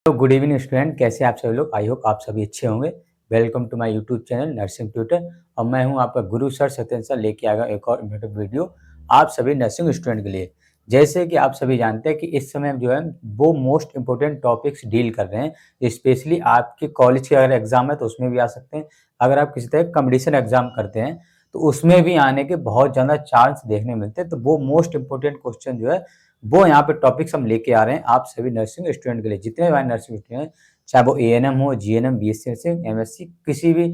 तो good evening student, कैसे आप सभी लोग। आई होप आप सभी अच्छे होंगे। Welcome to my YouTube channel nursing tutor. और मैं हूं आपका गुरु सर सत्येंद्र सर, लेके आ गया एक और इम्पोर्टेंट वीडियो आप सभी नर्सिंग स्टूडेंट के लिए। जैसे कि आप सभी जानते हैं कि इस समय जो है वो मोस्ट इंपोर्टेंट टॉपिक्स डील कर रहे हैं। स्पेशली आपके कॉलेज के अगर एग्जाम है तो उसमें भी आ सकते हैं। अगर आप किसी तरह कंपटीशन एग्जाम करते हैं तो उसमें भी आने के बहुत ज़्यादा चांस देखने मिलते हैं। तो वो मोस्ट इंपोर्टेंट क्वेश्चन जो है वो यहाँ पे टॉपिक्स हम लेके आ रहे हैं आप सभी नर्सिंग स्टूडेंट के लिए। जितने हमारे नर्सिंग स्टूडेंट हैं, चाहे वो एएनएम हो, जीएनएम, बीएससी नर्सिंग, एमएससी, किसी भी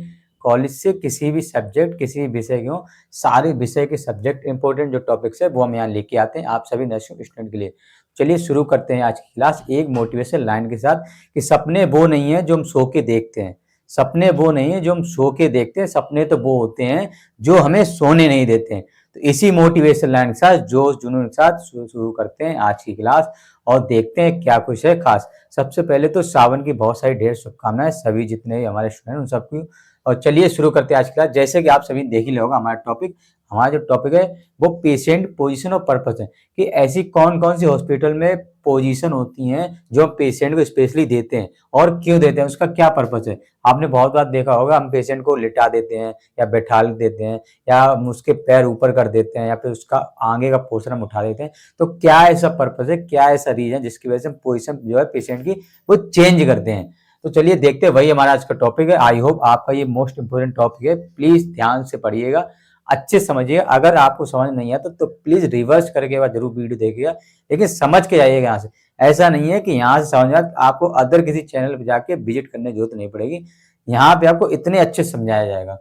कॉलेज से किसी भी सब्जेक्ट किसी भी विषय के हो, सारे विषय के सब्जेक्ट इंपॉर्टेंट जो टॉपिक्स है वो हम यहाँ लेके आते हैं आप सभी नर्सिंग स्टूडेंट के लिए। चलिए शुरू करते हैं आज की क्लास एक मोटिवेशन लाइन के साथ कि सपने वो नहीं है जो हम सो के देखते हैं। सपने वो नहीं है जो हम सो के देखते हैं, सपने तो वो होते हैं जो हमें सोने नहीं देते हैं। तो इसी मोटिवेशन लाइन के साथ जोश जुनून के साथ शुरू करते हैं आज की क्लास और देखते हैं क्या कुछ है खास। सबसे पहले तो सावन की बहुत सारी ढेर शुभकामनाएं सभी जितने भी हमारे स्टूडेंट उन सबकी। और चलिए शुरू करते हैं आज की क्लास। जैसे कि आप सभी देख ही होगा हमारा जो टॉपिक है वो पेशेंट पोजीशन और पर्पस है कि ऐसी कौन कौन सी हॉस्पिटल में पोजीशन होती हैं जो हम पेशेंट को स्पेशली देते हैं और क्यों देते हैं, उसका क्या पर्पस है। आपने बहुत बार देखा होगा हम पेशेंट को लिटा देते हैं या बैठा देते हैं या हम उसके पैर ऊपर कर देते हैं या फिर उसका आगे का पोर्शन हम उठा देते हैं। तो क्या ऐसा पर्पस है, क्या ऐसा रीजन जिसकी वजह से हम पोजीशन जो है पेशेंट की वो चेंज करते हैं। तो चलिए देखते हैं, वही हमारा आज का टॉपिक है। आई होप आपका ये मोस्ट इंपोर्टेंट टॉपिक है, प्लीज ध्यान से पढ़िएगा, अच्छे समझिए। अगर आपको समझ नहीं आता तो प्लीज रिवर्स करके बाद जरूर वीडियो देखिएगा, लेकिन समझ के जाइएगा यहाँ से। ऐसा नहीं है कि यहाँ से समझ में आपको अदर किसी चैनल पर जाके विजिट करने की जरूरत नहीं पड़ेगी, यहाँ पे आपको इतने अच्छे समझाया जाएगा।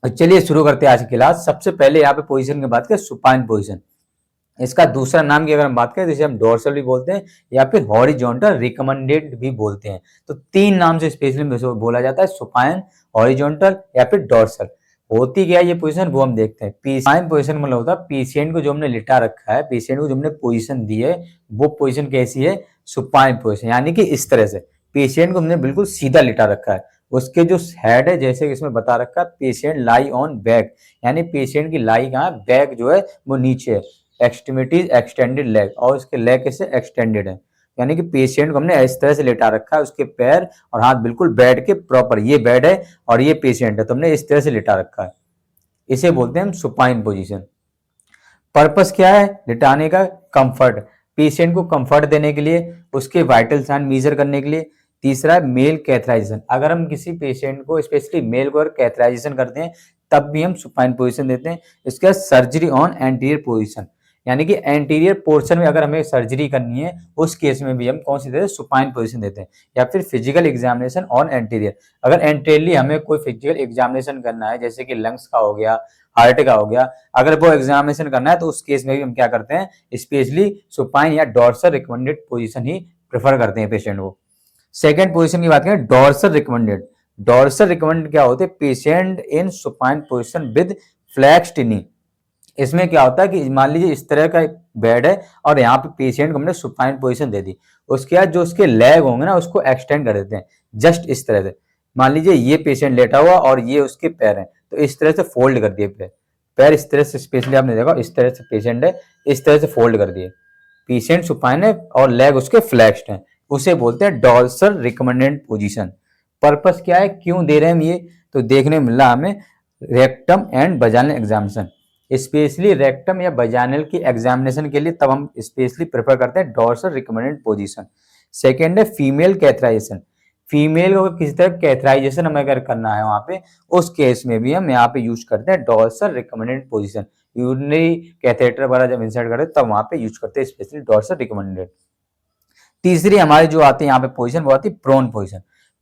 चलिए शुरू करते हैं आज की क्लास। सबसे पहले यहाँ पे पोजीशन की बात करें, सुपाइन पोजीशन। इसका दूसरा नाम की अगर हम बात करें तो इसे हम डोर्सल भी बोलते हैं या फिर हॉरिजॉन्टल रिकमेंडेड भी बोलते हैं। तो तीन नाम से स्पेशली बोला जाता है, सुपाइन, हॉरिजॉन्टल या फिर डोर्सल। होती क्या है ये पोजीशन वो हम देखते हैं। सुपाइन पोजीशन मतलब होता है पेशेंट को जो हमने लिटा रखा है, पेशेंट को जो हमने पोजीशन दी है वो पोजीशन कैसी है, सुपाइन पोजीशन। यानी कि इस तरह से पेशेंट को हमने बिल्कुल सीधा लिटा रखा है। उसके जो हेड है, जैसे इसमें बता रखा है पेशेंट लाई ऑन बैक, यानी पेशेंट की लाई कहाँ है, बैक जो है वो नीचे है। एक्सट्रीमिटीज एक्सटेंडेड लेग, और उसके लेग कैसे एक्सटेंडेड है, यानी कि पेशेंट को हमने इस तरह से लेटा रखा है, उसके पैर और हाथ बिल्कुल बेड के प्रॉपर, ये बेड है और ये पेशेंट है, तो हमने इस तरह से लेटा रखा है। इसे बोलते हैं हम सुपाइन पोजीशन। पर्पस क्या है लिटाने का, कंफर्ट, पेशेंट को कंफर्ट देने के लिए, उसके वाइटल साइन मेजर करने के लिए। तीसरा है मेल कैथराइजेशन, अगर हम किसी पेशेंट को स्पेशली मेल को कैथराइजेशन करते हैं तब भी हम सुपाइन पोजीशन देते हैं। इसके बाद सर्जरी ऑन एंटीरियर पोजीशन, यानी कि एंटीरियर पोर्शन में अगर हमें सर्जरी करनी है उस केस में भी हम कौन सी देते हैं, सुपाइन पोजीशन देते हैं। या फिर फिजिकल एग्जामिनेशन ऑन एंटीरियर, अगर एंटीरियरली हमें कोई फिजिकल एग्जामिनेशन करना है, जैसे कि लंग्स का हो गया, हार्ट का हो गया, अगर वो एग्जामिनेशन करना है तो उस केस में भी हम क्या करते हैं, स्पेशली सुपाइन या डोर्सल रिकमेंडेड पोजीशन ही प्रेफर करते हैं पेशेंट को। सेकेंड पोजीशन की बात करें, डोर्सल रिकमेंडेड। डोर्सल रिकमेंडेड क्या होते हैं, patient in supine position with flexed knee. इसमें क्या होता है कि मान लीजिए इस तरह का बेड है और यहाँ पे पेशेंट को हमने सुपाइन पोजीशन दे दी, उसके बाद जो उसके लेग होंगे ना उसको एक्सटेंड कर देते हैं जस्ट इस तरह से। मान लीजिए ये पेशेंट लेटा हुआ और ये उसके पैर हैं, तो इस तरह से फोल्ड कर दिए पैर, पैर इस तरह से, स्पेशली आपने देखा इस तरह से पेशेंट है, इस तरह से फोल्ड कर दिए, पेशेंट सुपाइन है और लेग उसके फ्लेक्स्ड हैं, उसे बोलते हैं डोर्सल रिकमेंडेड पोजीशन। पर्पस क्या है, क्यों दे रहे हैं हम ये, तो देखने मिला हमें rectum and vaginal examination, specially rectum या वजाइनल की एग्जामिनेशन के लिए तब हम स्पेशली प्रेफर करते हैं डोर्सल रिकमेंडेड पोजीशन। सेकेंड है फीमेल कैथराइजेशन, फीमेल को किसी तरह कैथराइजेशन हमें अगर करना है वहां पे, उस केस में भी हम यहाँ पे यूज करते हैं dorsal recommended position. Urinary catheter वगैरह जब इंसर्ट करते हैं तब वहां पे यूज करते हैं स्पेशली डोर्सल रिकमेंडेड। तीसरी हमारी जो आती है यहाँ पे पोजीशन वो आती है प्रोन पोजीशन।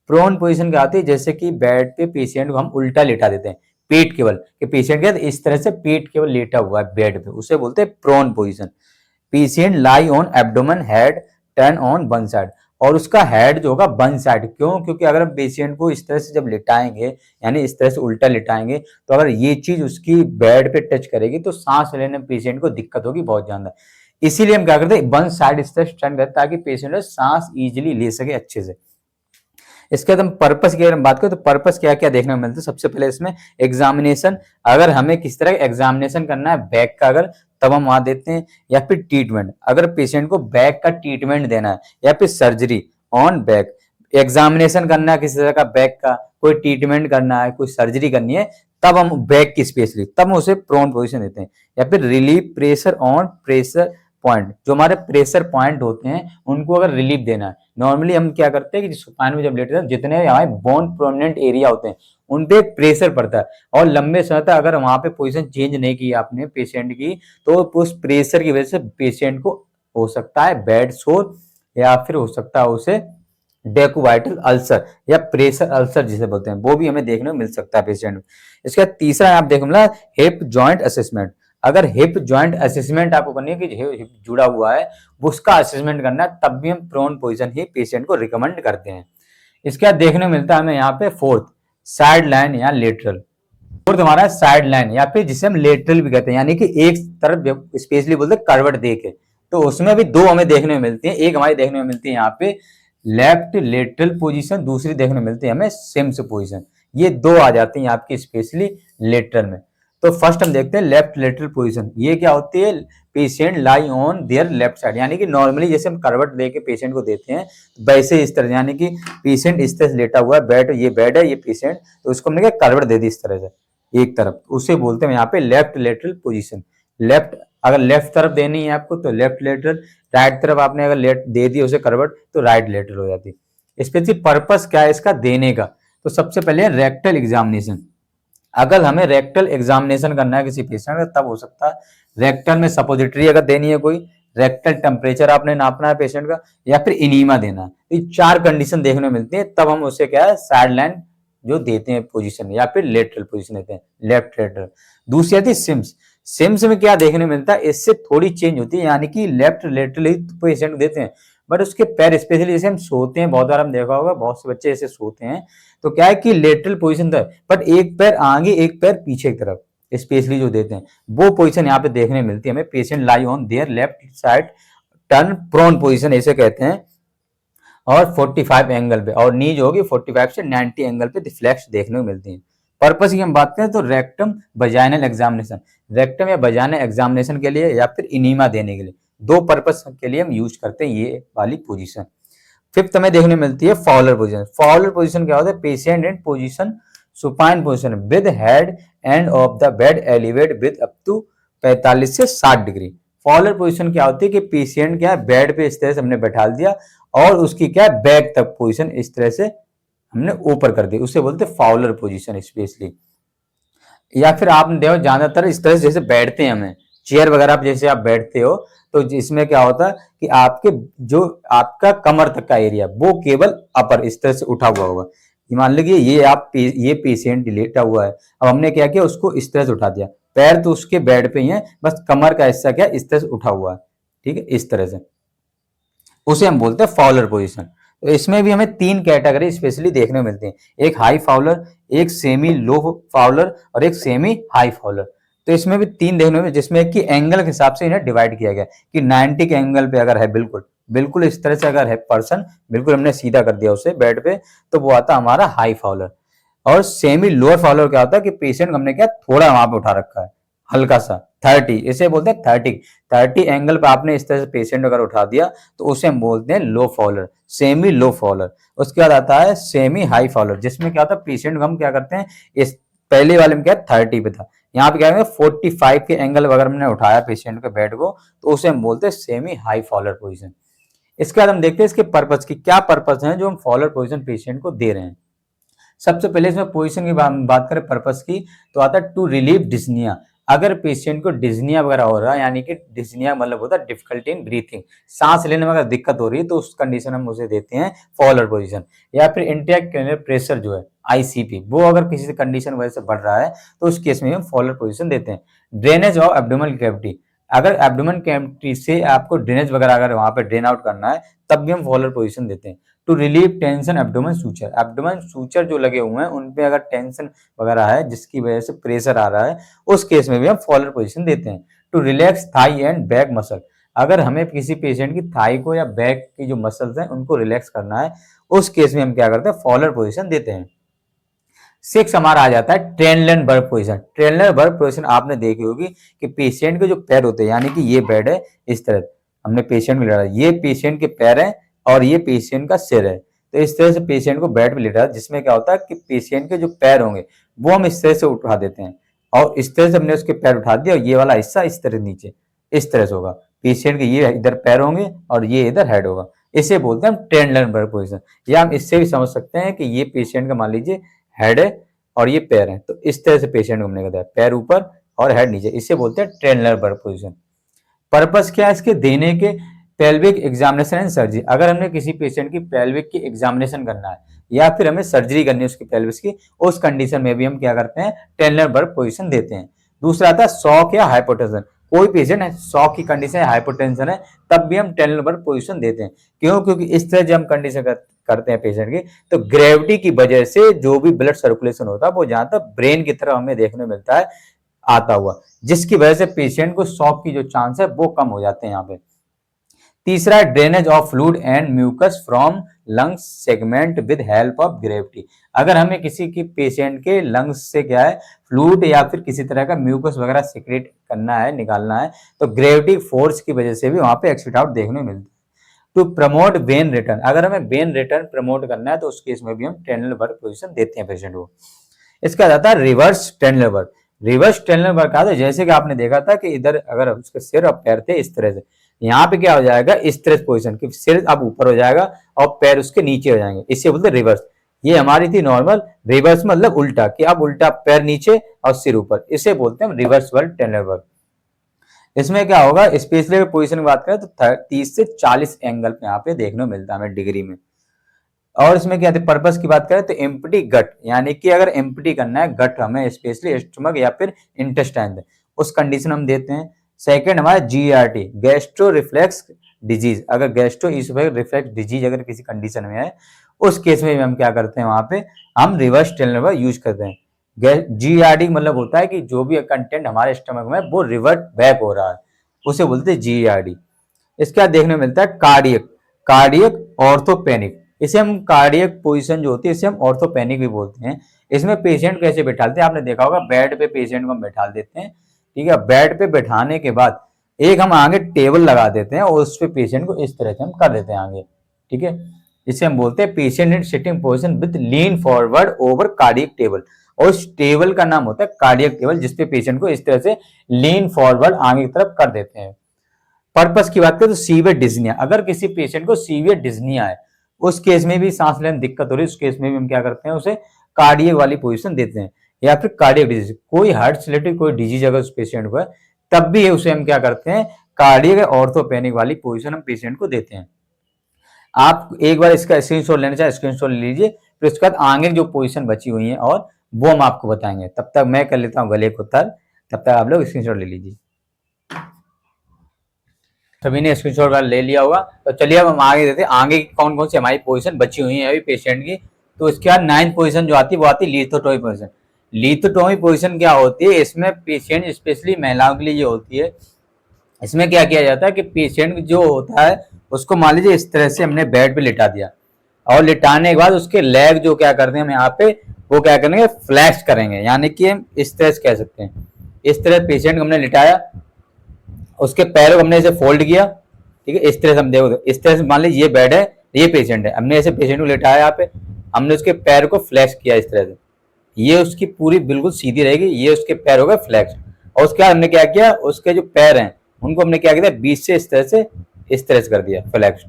प्रोन पोजीशन क्या आती है, जैसे कि बेड पे पेशेंट को हम उल्टा लेटा देते हैं, पेट केवल कि पेशेंट क्या इस तरह से पेट केवल लेटा हुआ है बेड पे, उसे बोलते हैं prone position. Patient lie on abdomen, head turn on one side, और उसका हेड जो होगा वन साइड, क्यों, क्योंकि अगर हम पेशेंट को इस तरह से जब लिटाएंगे, यानी इस तरह से उल्टा लिटाएंगे, तो अगर ये चीज उसकी बेड पे टच करेगी तो सांस लेने में पेशेंट को दिक्कत होगी बहुत ज्यादा। इसीलिए हम क्या करते हैं, वन साइड इस तरह स्टैंड करते ताकि पेशेंट सांस इजीली ले सके अच्छे से। इसके बाद हम पर्पस की अगर हम बात करें तो पर्पस क्या क्या देखने को मिलता है। सबसे पहले इसमें एग्जामिनेशन, अगर हमें किस तरह एग्जामिनेशन करना है बैक का, अगर तब हम वहां देते हैं। या फिर ट्रीटमेंट, अगर पेशेंट को बैक का ट्रीटमेंट देना है या फिर सर्जरी ऑन बैक, एग्जामिनेशन करना है किसी तरह का बैक का, कोई ट्रीटमेंट करना है, कोई सर्जरी करनी है, तब हम बैक की स्पेशली तब हम उसे प्रोन पोजीशन देते हैं। या फिर relief pressure on pressure point, जो हमारे प्रेशर पॉइंट होते हैं उनको अगर रिलीफ देना है, नॉर्मली हम क्या करते हैं कि सुपाइन में जब लेटे हैं जितने हमारे बोन प्रोमिनेंट एरिया होते हैं उन पे प्रेशर पड़ता है, और लंबे समय तक अगर वहां पे पोजीशन चेंज नहीं की आपने पेशेंट की, तो उस प्रेशर की वजह से पेशेंट को हो सकता है बेड सोर, या फिर हो सकता है उसे डेकोवाइटल अल्सर या प्रेशर अल्सर जिसे बोलते हैं, वो भी हमें देखने को मिल सकता है पेशेंट में। इसका तीसरा आप देख मिला हिप जॉइंट असेसमेंट। अगर हिप जॉइंट असेसमेंट आपको करनी है कि हिप जुड़ा हुआ है, उसका असेसमेंट करना है, तब भी हम प्रोन पोजीशन ही पेशेंट को रिकमेंड करते हैं। इसके बाद देखने को मिलता है हमें यहाँ पे फोर्थ साइड लाइन या लेटरल। फोर्थ हमारा साइड लाइन या फिर जिसे हम लेटरल भी कहते हैं, यानी कि एक तरफ स्पेशली बोलते हैं करवट दे के, तो उसमें भी दो हमें देखने में मिलती है। एक हमारी देखने में मिलती है यहाँ पे लेफ्ट लेटरल पोजीशन, दूसरी देखने में मिलती है हमें सिम्स पोजीशन। ये दो आ जाती हैं आपकी स्पेशली लेटरल में। तो फर्स्ट हम देखते हैं लेफ्ट लेटरल पोजीशन। ये क्या होती है, patient lie on their left side, यानी कि नॉर्मली जैसे हम करवट दे के पेशेंट को देते हैं वैसे इस तरह, यानी कि पेशेंट इस तरह से लेटा हुआ है, बेड ये बेड है, ये पेशेंट, तो उसको हमने क्या करवट दे दी इस तरह से एक तरफ, उसे बोलते हैं यहाँ पे लेफ्ट लेटरल पोजीशन। लेफ्ट अगर लेफ्ट तरफ देनी है आपको तो लेफ्ट लेटरल, राइट तरफ आपने अगर लेफ्ट दे दी उसे करवट तो राइट लेटरल हो जाती है। स्पेसिफिक पर्पस क्या है इसका देने का, तो सबसे पहले रेक्टल एग्जामिनेशन। अगर हमें रेक्टल एग्जामिनेशन करना है किसी पेशेंट का तब हो सकता है रेक्टल में सपोजिटरी अगर देनी है, कोई रेक्टल टेम्परेचर आपने नापना है पेशेंट का, या फिर इनीमा देना है, तो ये चार कंडीशन देखने को मिलती है, तब हम उसे क्या है साइड लाइन जो देते हैं पोजीशन या फिर लेटरल पोजीशन देते हैं लेफ्ट लेटरल। दूसरी आती है सिम्स। सिम्स में क्या देखने मिलता है, इससे थोड़ी चेंज होती है, यानी कि लेफ्ट लेटरल ही पेशेंट देते हैं, बट उसके पैर स्पेशली जैसे हम सोते हैं, बहुत बार हम देखा होगा बहुत से बच्चे ऐसे सोते हैं, तो क्या है कि लेटरल पोजीशन था बट एक पैर आगे एक पैर पीछे की तरफ स्पेशली जो देते हैं, वो पोजीशन यहाँ पे देखने मिलती है हमें। Patient lie on their left side turn prone position ऐसे कहते हैं, और 45 एंगल पे, और नी जो होगी 45 से 90 एंगल पे रिफ्लेक्स देखने को मिलती है। पर्पस की हम बात करें तो रेक्टम वजाइनल एग्जामिनेशन, रेक्टम या वजाइनल एग्जामिनेशन के लिए या फिर इनीमा देने के लिए, दो पर्पस के लिए हम यूज करते हैं ये वाली पोजीशन। फिफ्थ हमें देखने मिलती है फॉलर पोजीशन। फॉलर पोजीशन क्या होता है, patient in position supine position with head end of the bed elevate with up to 45 से 60 डिग्री। फॉलर पोजीशन क्या होती है कि पेशेंट क्या है बेड पे इस तरह से हमने बैठा दिया और उसकी क्या है बैक तक पोजीशन इस तरह से हमने ऊपर कर दी, उसे बोलते हैं फाउलर पोजीशन स्पेशली। या फिर आपने देखो ज्यादातर इस तरह से जैसे बैठते हैं हमें चेयर वगैरह आप जैसे आप बैठते हो, तो इसमें क्या होता है कि आपके जो आपका कमर तक का एरिया वो केवल अपर इस तरह से उठा हुआ होगा। मान लीजिए ये पेशेंट लेटा हुआ है, अब हमने क्या किया उसको इस तरह से उठा दिया, पैर तो उसके बेड पे ही है, बस कमर का हिस्सा क्या इस तरह से उठा हुआ है, ठीक है, इस तरह से, उसे हम बोलते हैं फाउलर पोजीशन। तो इसमें भी हमें तीन कैटेगरी स्पेशली देखने को मिलती हैं, एक हाई फाउलर, एक सेमी लो फाउलर और एक सेमी हाई फाउलर। तो इसमें भी तीन देखने में, जिसमें कि एंगल के हिसाब से इन्हें डिवाइड किया गया कि 90 के एंगल पे अगर है बिल्कुल बिल्कुल इस तरह से अगर है पर्सन, बिल्कुल हमने सीधा कर दिया उसे बेड पे, तो वो आता हमारा हाई फाउलर। और सेमी लोअर फाउलर क्या होता है कि पेशेंट हमने क्या थोड़ा वहां पे उठा रखा है हल्का सा 30, इसे बोलते हैं 30 एंगल पे आपने इस तरह से पेशेंट अगर उठा दिया तो उसे हम बोलते हैं लो फॉलर, सेमी लो फॉलर। उसके बाद आता है सेमी हाई फॉलर, जिसमें क्या होता है पेशेंट हम क्या करते हैं इस पहले वाले में क्या 30 पे था, यहाँ पे क्या है 45 के एंगल अगर हमने उठाया पेशेंट के बेड को तो उसे हम बोलते हैं सेमी हाई फॉलर पोजिशन। इसके बाद हम देखते हैं इसके पर्पज की क्या पर्पज है जो हम फॉलर पोजिशन पेशेंट को दे रहे हैं। सबसे पहले इसमें पोजीशन की बात करें पर्पस की, तो आता है टू रिलीव डिस्निया। अगर पेशेंट को डिस्निया वगैरह हो रहा है, यानी कि डिस्निया मतलब होता है डिफिकल्टी इन ब्रीथिंग, सांस लेने में अगर दिक्कत हो रही है तो उस कंडीशन हम उसे देते हैं फॉलर पोजीशन। या फिर इंट्राक्रैनियल प्रेशर जो है आईसीपी, वो अगर किसी कंडीशन वजह से बढ़ रहा है तो उस केस में हम फॉलर पोजीशन देते हैं। ड्रेनेज ऑफ एब्डोमिनल कैविटी, अगर एब्डोमेन कैविटी से आपको ड्रेनेज वगैरह अगर वहां पे ड्रेन आउट करना है तब भी हम फॉलर पोजीशन देते हैं। To relieve tension abdomen suture, abdomen suture जो लगे हुए हैं उन पे अगर टेंशन वगैरह है जिसकी वजह से प्रेशर आ रहा है उस केस में भी हम फॉलर पोजीशन देते हैं। To relax thigh and back muscle, अगर हमें किसी पेशेंट की थाई को या बैक की जो मसल्स हैं उनको रिलैक्स करना है उस केस में हम क्या करते हैं फॉलर पोजीशन देते हैं। सिक्स हमारा आ जाता है ट्रेनलेनबर्ग पोजीशन। ट्रेनलेनबर्ग पोजीशन आपने देखी होगी कि पेशेंट के जो पैर होते हैं, यानी कि ये बेड है इस तरह, हमने पेशेंट को लेटा, ये पेशेंट के पैर है और ये पेशेंट का सिर है। तो इस तरह से पेशेंट को बेड पे लेटा, जिसमें क्या होता है कि पेशेंट के जो पैर होंगे वो हम इस तरह से उठा देते हैं, और इस तरह से हमने उसके पैर उठा दिया और ये वाला हिस्सा इस तरह नीचे इस तरह से होगा। पेशेंट के ये इधर पैर होंगे और ये इधर हेड होगा। इसे बोलते हैं हम ट्रेनलेनबर्ग पोजीशन। या हम इससे भी समझ सकते हैं कि ये पेशेंट का मान लीजिए हेड है और ये पैर है, तो इस तरह से पेशेंट को हमने बताया, पैर ऊपर और हेड नीचे, इसे बोलते हैं ट्रेनलेनबर्ग पोजीशन। पर्पस क्या है इसके देने के? Pelvic examination and surgery. अगर हमने किसी पेशेंट की पेल्विक की एग्जामिनेशन करना है या फिर हमें सर्जरी करनी है उसकी पेल्विस की, उस कंडीशन में भी हम क्या करते हैं, ट्रेनलेनबर्ग पोजीशन देते हैं। दूसरा आता है शॉक या हाइपोटेंशन। कोई पेशेंट है शॉक की कंडीशन है, हाइपोटेंशन है, तब भी हम ट्रेनलेनबर्ग पोजीशन देते हैं। क्यों? क्योंकि इस तरह जब हम कंडीशन करते हैं पेशेंट की, तो ग्रेविटी की वजह से जो भी ब्लड सर्कुलेशन होता है वो जहां तक ब्रेन की तरफ हमें देखने मिलता है आता हुआ, जिसकी वजह से पेशेंट को शॉक की जो चांस है वो कम हो जाते हैं यहाँ पे। तीसरा है drainage of fluid and mucus from lungs segment with help of gravity. अगर हमें किसी की पेशेंट के लंग्स से क्या है फ्लूइड या फिर किसी तरह का म्यूकस वगैरह सिक्रेट करना है, निकालना है, तो ग्रेविटी फोर्स की वजह से भी वहां पे एक्सिट आउट देखने को मिलता है। टू प्रमोट वेन रिटर्न, अगर हमें वेन रिटर्न प्रमोट करना है तो उस केस में भी हम ट्रेनलेनबर्ग पोजीशन देते हैं पेशेंट को। इसका आता है रिवर्स ट्रेनलेनबर्ग। रिवर्स ट्रेनलेनबर्ग का जैसे कि आपने देखा था कि इधर अगर उसके सिर और पैर थे इस तरह से, यहाँ पे क्या हो जाएगा इस तरह पोजीशन कि सिर अब ऊपर हो जाएगा और पैर उसके नीचे हो जाएंगे, इसे बोलते हैं रिवर्स। ये हमारी थी नॉर्मल, रिवर्स मतलब उल्टा, कि अब उल्टा पैर नीचे और सिर ऊपर, इसे बोलते हैं रिवर्सिबल ट्रेनलेनबर्ग। इसमें क्या होगा, स्पेशली पोजीशन की बात करें तो 30 से 40 एंगल पे यहाँ पे देखने को मिलता है हमें डिग्री में। और इसमें क्या है पर्पस की बात करें तो एम्प्टी गट, यानी कि अगर एम्प्टी करना है गट हमें, स्पेशली स्टमक या फिर इंटेस्टाइन, उस कंडीशन हम देते हैं। सेकंड हमारा जीआरटी, गैस्ट्रो रिफ्लेक्स डिजीज, अगर गैस्ट्रो रिफ्लेक्स डिजीज अगर किसी कंडीशन में है, उस केस में हम क्या करते हैं, वहां पे हम रिवर्स ट्रेनलेनबर्ग यूज करते हैं। जीआरडी मतलब होता है कि जो भी कंटेंट हमारे स्टमक में वो रिवर्ट बैक हो रहा है, उसे बोलते हैं जीआरडी। इसका देखने मिलता है कार्डियक, कार्डियक ऑर्थोपेनिक, इसे हम कार्डियक पोजीशन जो होती है इसे हम ऑर्थोपेनिक भी बोलते हैं। इसमें पेशेंट कैसे बैठाते हैं, आपने देखा होगा बेड पे पेशेंट को हम बैठा देते हैं, ठीक है। बेड पे बैठाने के बाद एक हम आगे टेबल लगा देते हैं और उस पे पेशेंट को इस तरह से हम कर देते हैं आगे, ठीक है। इसे हम बोलते हैं patient in sitting position with lean forward over cardiac table, और उस टेबल का नाम होता है कार्डियक टेबल, जिसपे पेशेंट को इस तरह से लीन फॉरवर्ड आगे की तरफ कर देते हैं। पर्पस की बात करें तो सीवियर डिज्निया, अगर किसी पेशेंट को सीवियर डिज्निया है, उस केस में भी सांस लेने में दिक्कत हो रही है, उस केस में भी हम क्या करते हैं, उसे कार्डियक वाली पोजीशन देते हैं। या फिर कार्डियक डिजीज, कोई हार्ट से रिलेटेड कोई डिजीज अगर उस पेशेंट को है, तब भी उसे हम क्या करते हैं, कार्डियक ऑर्थोपेनिक वाली पोजीशन हम पेशेंट को देते हैं। आप एक बार इसका स्क्रीनशॉट लेना चाहे स्क्रीनशॉट ले लीजिए, फिर उसके बाद आगे जो पोजीशन बची हुई है और वो हम आपको बताएंगे। तब तक मैं कर लेता हूँ गले को तर, तब तक आप लोग स्क्रीनशॉट ले लीजिए। सभी ने स्क्रीनशॉट ले लिया होगा, तो चलिए अब हम आगे देते हैं आगे कौन कौन सी हमारी पोजीशन बची हुई है अभी पेशेंट की। तो इसके बाद 9th पोजीशन जो आती है वो आती है लिथोटोमी पोजीशन। लिथोटोमी पोजीशन क्या होती है, इसमें पेशेंट स्पेशली महिलाओं के लिए जो होती है, इसमें क्या किया जाता है कि पेशेंट जो होता है उसको मान लीजिए इस तरह से हमने बेड पे लिटा दिया, और लिटाने के बाद उसके लेग जो क्या करते हैं हम यहाँ पे वो क्या करेंगे, फ्लैक्स करेंगे, यानी कि हम इस तरह से कह सकते हैं। इस तरह पेशेंट को हमने लिटाया, उसके पैरों को हमने ऐसे फोल्ड किया, ठीक है। इस तरह से हम देखो, इस तरह से मान लीजिए ये बेड है, ये पेशेंट है, हमने ऐसे पेशेंट को लिटाया, यहाँ पे हमने उसके पैर को फ्लैक्स किया इस तरह से, ये उसकी पूरी बिल्कुल सीधी रहेगी, ये उसके पैर हो गए फ्लैक्स। और उसके बाद हमने क्या किया, उसके जो पैर हैं उनको हमने क्या किया, बीच से इस तरह से कर दिया फ्लैक्स्ड,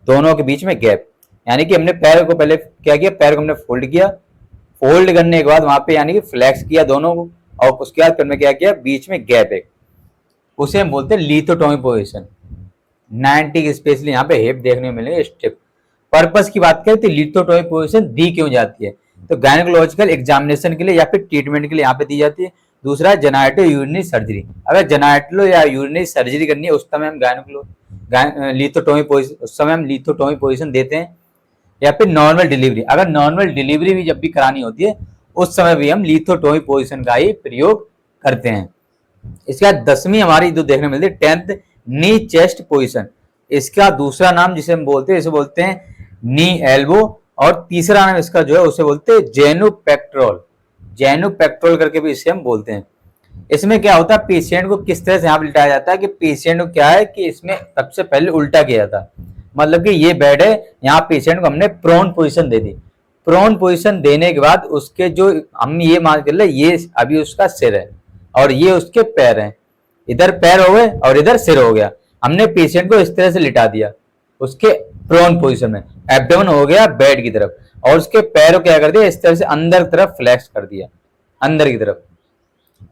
दोनों के बीच में गैप, यानी कि हमने पैर को पहले क्या किया, पैर को हमने फोल्ड किया, फोल्ड करने के बाद वहां पे यानी कि फ्लैक्स किया दोनों को, और उसके बाद हमने क्या किया, बीच में गैप है, उसे हम बोलते हैं लिथोटोमी पोजीशन। 90 स्पेशली यहाँ पे हिप देखने को मिलेंगे स्टेप। पर्पस की बात करें तो लिथोटोमी पोजीशन दी क्यों जाती है, तो गायनेकोलॉजिकल एग्जामिनेशन के लिए या फिर ट्रीटमेंट के लिए यहाँ पे दी जाती है। दूसरा जेनाइटो यूरिनरी सर्जरी, अगर जेनाइटलो या यूरिनरी सर्जरी करनी है उस समय हम लिथोटोमी पोजीशन, उस समय हम लिथोटोमी पोजीशन देते हैं। या फिर नॉर्मल डिलीवरी, अगर नॉर्मल डिलीवरी भी जब भी करानी होती है उस समय भी हम लिथोटोमी पोजीशन का ही प्रयोग करते हैं। इसके बाद 10वीं हमारी जो देखने मिलती है 10th नी चेस्ट पोजीशन, इसका दूसरा नाम जिसे हम बोलते हैं इसे बोलते हैं नी एल्बो, और तीसरा नाम इसका जो है उसे बोलते हैं जेनुपेक्ट्रोल, जेनोपेक्टोरल करके भी इसे हम बोलते हैं। इसमें क्या होता है, पेशेंट को किस तरह से यहाँ पे लिटाया जाता है कि पेशेंट को क्या है कि इसमें सबसे पहले उल्टा किया जाता है। मतलब कि ये बेड है, यहाँ पेशेंट को हमने प्रोन पोजीशन दे दी। प्रोन पोजीशन देने के बाद उसके जो हम ये मान कर ले, ये अभी उसका सिर है और ये उसके पैर हैं। इधर पैर हो गए और इधर सिर हो गया। हमने पेशेंट को इस तरह से लिटा दिया उसके प्रोन पोजीशन में, एब्डोमेन हो गया बेड की तरफ और उसके पैरों क्या कर दिया, इस तरह से अंदर तरफ फ्लैक्स कर दिया, अंदर की तरफ।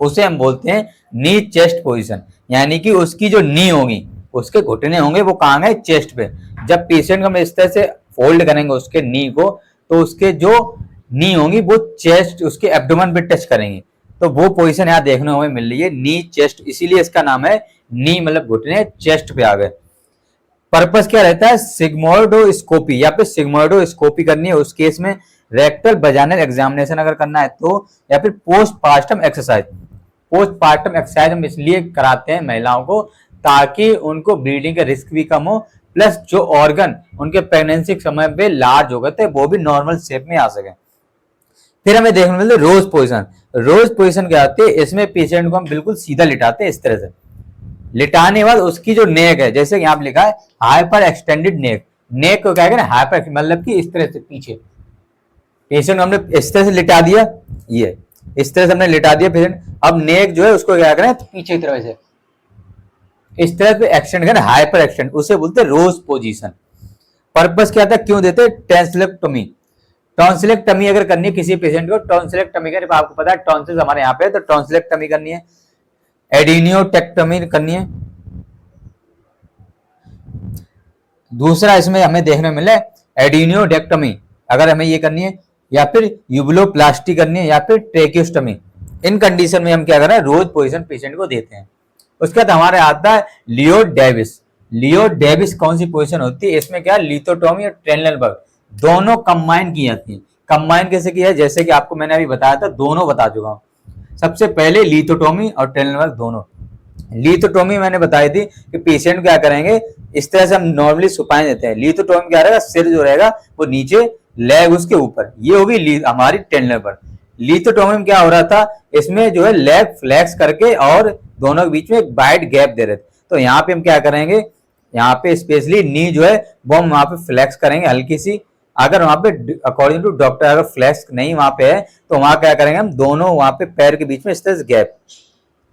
उसे हम बोलते हैं नी चेस्ट पोजीशन। यानी कि उसकी जो नी होगी, उसके घुटने होंगे वो कहाँ गए, चेस्ट पे। जब पेशेंट को हम इस तरह से फोल्ड करेंगे उसके नी को, तो उसके जो नी होंगी वो चेस्ट उसके एब्डोमेन पे टच करेंगे। तो वो पोजीशन यहाँ देखने को मिल रही है नी चेस्ट, इसीलिए इसका नाम है नी, मतलब घुटने चेस्ट पे आ गए। पर्पस क्या रहता है, सिग्मोइडोस्कोपी या फिर सिग्मोइडोस्कोपी करनी है उस केस में, रेक्टल वजाइनल एग्जामिनेशन अगर करना है तो, या फिर पोस्टपार्टम एक्सरसाइज। पोस्टपार्टम एक्सरसाइज हम इसलिए कराते हैं महिलाओं को ताकि उनको ब्लीडिंग का रिस्क भी कम हो, प्लस जो ऑर्गन उनके प्रेगनेंसी के समय पे लार्ज हो गए थे वो भी नॉर्मल शेप में आ सके। फिर हमें देखने मिलते रोज पोजीशन। रोज पोजीशन क्या होती है, इसमें पेशेंट को हम बिल्कुल सीधा लिटाते हैं इस तरह से। लिटाने के बाद उसकी जो नेक है, जैसे यहाँ पे लिखा है हाइपर एक्सटेंडेड नेक, नेक को क्या करें हाइपर, मतलब कि इस तरह से पीछे पेशेंट हमने इस तरह से लिटा दिया, ये इस तरह से हमने लिटा दिया पेशेंट। अब नेक जो है उसको क्या करें पीछे की तरफ से इस तरह पे एक्सटेंड करें, हाइपर एक्सटेंड, उसे बोलते हैं रोज पोजीशन। पर्पस क्या था, क्यों देते, टॉन्सिलेक्टोमी। टॉन्सिलेक्टोमी अगर करनी है किसी पेशेंट को, टॉन्सिलेक्टोमी करनी, आपको पता है टॉन्सिल्स हमारे यहाँ पे है तो टॉन्सिलेक्टोमी करनी है, एडिनियोटेक्टोमी करनी है। दूसरा इसमें हमें देखने को मिला एडिनियोडेक्टोमी अगर हमें ये करनी है, या फिर यूबुलोप्लास्टी करनी है, या फिर ट्रेकियोस्टोमी। इन कंडीशन में हम क्या कर रहे हैं, रोज पोजीशन पेशेंट को देते हैं। उसके बाद हमारे आता है लियो डेविस। लियो डेविस कौन सी पोजीशन होती है, इसमें क्या लिथोटोमी और ट्रेनलबर्ग दोनों कंबाइन की जाती है। कंबाइन कैसे किया है, जैसे कि आपको मैंने अभी बताया था, दोनों बता चुका हूं। सबसे पहले लिथोटोमी और ट्रेनलबर्ग दोनों। लिथोटोमी मैंने बताई थी कि पेशेंट क्या करेंगे, इस तरह से हम नॉर्मली सुपाइन देते हैं। लिथोटोमी क्या रहेगा, सिर जो रहेगा वो नीचे, लेग उसके ऊपर, ये होगी हमारी ट्रेनलबर्ग। लिथोटोमी में क्या हो रहा था, इसमें जो है लेग फ्लैक्स करके और दोनों के बीच में एक वाइड गैप दे रहे थे। तो यहाँ पे हम क्या करेंगे, यहाँ पे स्पेशली नी जो है वो हम वहां पे फ्लैक्स करेंगे हल्की सी। अगर वहां पे अकॉर्डिंग टू डॉक्टर अगर फ्लैक्स नहीं वहां पे है तो वहां क्या करेंगे हम, दोनों वहां पे पैर के बीच में इस तरह से गैप,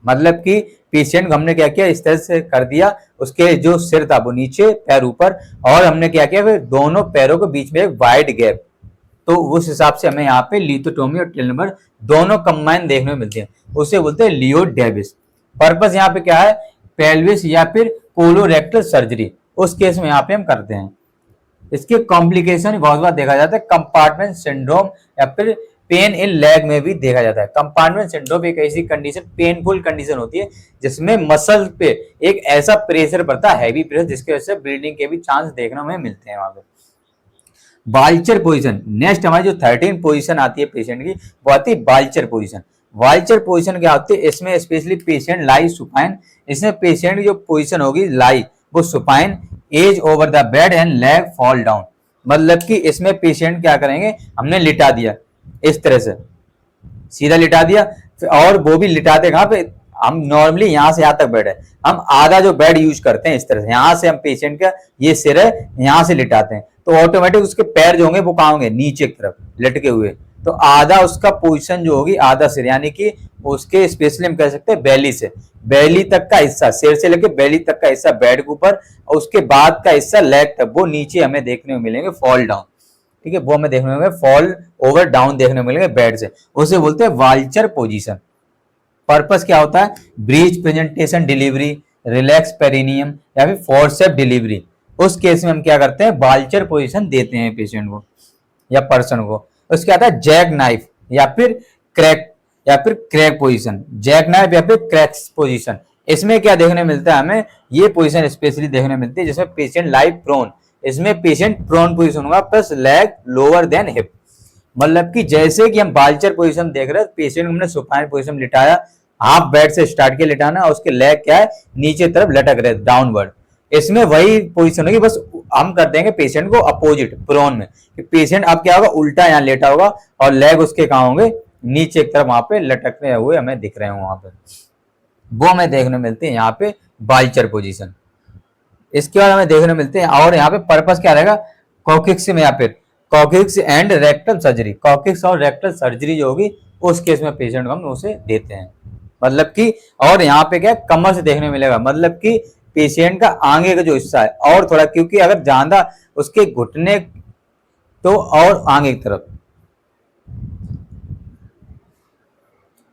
मतलब कि पेशेंट को हमने क्या किया, इस तरह से कर दिया, उसके जो सिर था वो नीचे पैर ऊपर, और हमने क्या किया फिर दोनों पैरों के बीच में एक वाइड गैप। तो उस हिसाब से हमें यहाँ पे लिथोटोमी और ट्रेनलबर्ग दोनों कंबाइन देखने को मिलते हैं, उसे बोलते हैं लियो डेविस। पर्पस यहाँ पे क्या है, पेल्विस या फिर कोलोरेक्टल सर्जरी, उस केस में यहाँ पे हम करते हैं। इसके कॉम्प्लिकेशन बहुत बार देखा जाता है, कंपार्टमेंट सिंड्रोम या फिर पेन इन लेग में भी देखा जाता है। कंपार्टमेंट सिंड्रोम एक ऐसी कंडीशन, पेनफुल कंडीशन होती है जिसमें मसल पे एक ऐसा प्रेशर पड़ता है, हैवी प्रेशर, जिसकी वजह से ब्लीडिंग के भी चांस देखने में मिलते हैं वहां पे। वाल्चर पोजीशन, नेक्स्ट हमारी जो 13 पोजीशन आती है पेशेंट की, वो आती है वाल्चर पोजीशन। वाल्चर पोजीशन क्या होती है, इसमें स्पेशली पेशेंट लाई सुपाइन, इसमें पेशेंट की जो पोजीशन होगी लाई वो supine, as over the bed and leg fall down. मतलब कि इसमें पेशेंट क्या करेंगे, हमने लिटा दिया इस तरह से, सीधा लिटा दिया, और वो भी लिटाते कहाँ पे, हम नॉर्मली यहाँ से यहाँ तक बेड है, हम आधा जो बेड यूज करते हैं इस तरह से, यहाँ से हम पेशेंट का ये सिर है यहाँ से लिटाते हैं, तो ऑटोमेटिक उसके पैर जो होंगे वो कहाँ होंगे, नीचे की तरफ लटके हुए। तो आधा उसका पोजीशन जो होगी, आधा सिर, यानी कि उसके स्पेशली हम कह सकते हैं बेली से, बेली तक का हिस्सा, सिर से लेके बेली तक का हिस्सा बेड के ऊपर, और उसके बाद का हिस्सा लेग तक, वो नीचे हमें देखने को मिलेंगे फॉल डाउन। ठीक है, वो हमें देखने को मिलेंगे फॉल ओवर डाउन देखने को मिलेंगे बेड से, उसे बोलते हैं वाल्चर पोजीशन। पर्पस क्या होता है, breech presentation delivery, relax perineum या फिर फोर्सेप्स डिलीवरी, उस केस में हम क्या करते हैं, वाल्चर पोजीशन देते हैं पेशेंट को या पर्सन को। उसके आता है जैक नाइफ या फिर क्रैक पोजीशन, जैक नाइफ या फिर क्रैक पोजीशन। इसमें क्या देखने मिलता है हमें, ये पोजीशन स्पेशली देखने मिलती है जिसमें पेशेंट लाई प्रोन, इसमें पेशेंट प्रोन पोजीशन होगा plus leg lower than hip. मतलब कि जैसे कि हम वाल्चर पोजीशन देख रहे हैं, पेशेंट हमने सुपाइन पोजीशन में लिटाया, हाफ बेड से स्टार्ट किया लिटाना, और उसके लेग क्या है, नीचे तरफ लटक रहे डाउनवर्ड। इसमें वही पोजीशन होगी, बस हम कर देंगे पेशेंट को अपोजिट प्रोन में, कि पेशेंट अब क्या होगा, उल्टा यहाँ लेटा होगा और लेग उसके कहाँ होंगे, नीचे की तरफ वहां पे लटकते हुए हमें दिख रहे हो, वहां पे वो हमें देखने मिलते हैं यहाँ पे बाल्चर पोजीशन। इसके बाद हमें देखने मिलते हैं, और यहाँ पे पर्पस क्या रहेगा, कॉकिक्स में या फिर coccyx and rectal surgery, coccyx और रेक्टल सर्जरी जो होगी उस केस में पेशेंट को हम उसे देते हैं। मतलब कि और यहाँ पे क्या कमर से देखने मिलेगा, मतलब कि पेशेंट का आगे का जो हिस्सा है और थोड़ा, क्योंकि अगर ज्यादा उसके घुटने तो और आगे की तरफ।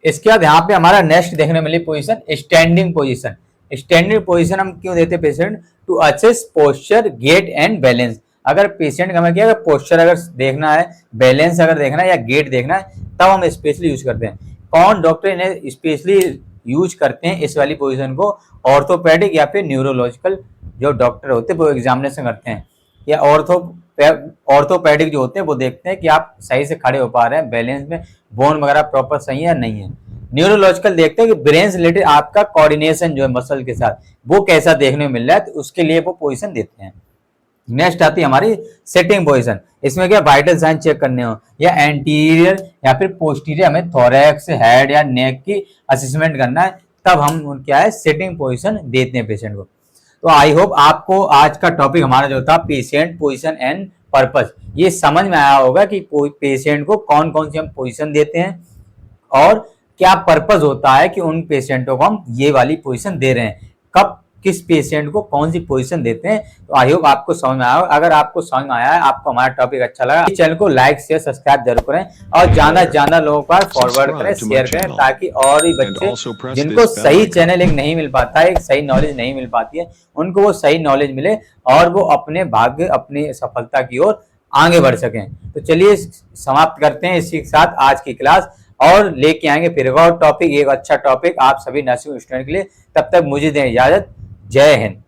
इसके बाद यहाँ पे हमारा नेक्स्ट देखने मिली position standing position. Standing position हम क्यों देते patient, to assess posture gait and balance. अगर पेशेंट का हमें क्या, अगर पोस्चर अगर देखना है, बैलेंस अगर देखना है या गेट देखना है, तब हम स्पेशली यूज करते हैं। कौन डॉक्टर इन्हें स्पेशली यूज करते हैं इस वाली पोजीशन को, ऑर्थोपेडिक या फिर न्यूरोलॉजिकल जो डॉक्टर होते हैं वो एग्जामिनेशन करते हैं, या ऑर्थोपेडिक जो होते हैं वो देखते हैं कि आप सही से खड़े हो पा रहे हैं, बैलेंस में बोन वगैरह प्रॉपर सही है या नहीं है। न्यूरोलॉजिकल देखते हैं कि ब्रेन से रिलेटेड आपका कोऑर्डिनेशन जो है मसल के साथ वो कैसा देखने को मिल रहा है, तो उसके लिए वो पोजीशन देते हैं। नेक्स्ट आती है हमारी सिटिंग पोजीशन। इसमें क्या वाइटल साइन चेक करने हो या एंटीरियर या फिर पोस्टीरियर, हमें थोरैक्स, हेड या नेक की असेसमेंट करना है, तब हम क्या है सिटिंग पोजीशन देते हैं पेशेंट को। तो आई होप आपको आज का टॉपिक हमारा जो था पेशेंट पोजीशन एंड पर्पस, ये समझ में आया होगा कि पेशेंट को कौन कौन सी हम पोजीशन देते हैं और क्या पर्पस होता है कि उन पेशेंटों को हम ये वाली पोजीशन दे रहे हैं, कब किस पेशेंट को कौन सी पोजीशन देते हैं। तो आई होप आपको समझ में आया। अगर आपको समझ में आया है, आपको हमारा टॉपिक अच्छा लगा, इस चैनल को लाइक शेयर सब्सक्राइब जरूर करें और ज्यादा ज्यादा लोगों का फॉरवर्ड करें, शेयर करें, ताकि और भी बच्चे जिनको सही चैनल एक नहीं मिल पाता है, एक सही नॉलेज नहीं मिल पाती है, उनको वो सही नॉलेज मिले और वो अपने भाग्य अपनी सफलता की ओर आगे बढ़ सकें। तो चलिए समाप्त करते हैं इसी के साथ आज की क्लास, और लेके आएंगे फिर और टॉपिक, एक अच्छा टॉपिक आप सभी नर्सिंग स्टूडेंट के लिए। तब तक मुझे दें इजाजत। जय हिंद।